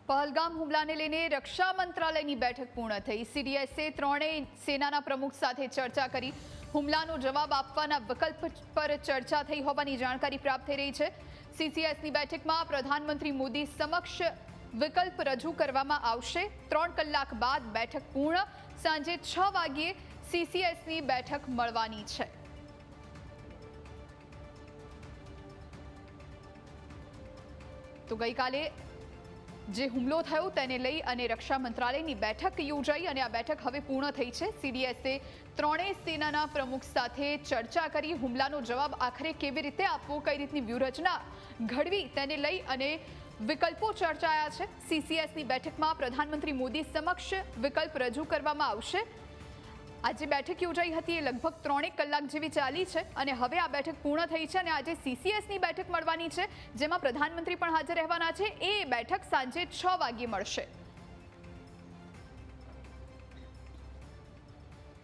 પહલગામ હુમલાને લઈને રક્ષા મંત્રાલયની બેઠક પૂર્ણ થઈ। સીડીએસએ ત્રણેય સેનાના પ્રમુખ સાથે ચર્ચા કરી। હુમલાનો જવાબ આપવાના વિકલ્પ પર ચર્ચા થઈ હોવાની જાણકારી પ્રાપ્ત થઈ રહી છે। સીસીએસની બેઠકમાં પ્રધાનમંત્રી મોદી સમક્ષ વિકલ્પ રજૂ કરવામાં આવશે। 3 કલાક બાદ બેઠક પૂર્ણ। સાંજે 6 વાગ્યે સીસીએસની બેઠક મળવાની છે। તો ગઈકાલે જે હુમલો થયો તેને લઈ અને રક્ષા મંત્રાલયની બેઠક યોજાઈ અને આ બેઠક હવે પૂર્ણ થઈ છે। સીડીએસએ ત્રણેય સેનાના પ્રમુખ સાથે ચર્ચા કરી। હુમલાનો જવાબ આખરે કેવી રીતે આપવો, કઈ રીતની વ્યૂહરચના ઘડવી તેને લઈ અને વિકલ્પો ચર્ચાયા છે। સીસીએસની બેઠકમાં પ્રધાનમંત્રી મોદી સમક્ષ વિકલ્પ રજૂ કરવામાં આવશે। આજે બેઠક યોજાઈ હતી એ લગભગ 3 કલાક જેવી ચાલી છે અને હવે આ બેઠક પૂર્ણ થઈ છે અને આજે સીસીએસની બેઠક મળવાની છે જેમાં પ્રધાનમંત્રી પણ હાજર રહેવાના છે। એ બેઠક સાંજે 6 વાગ્યે મળશે।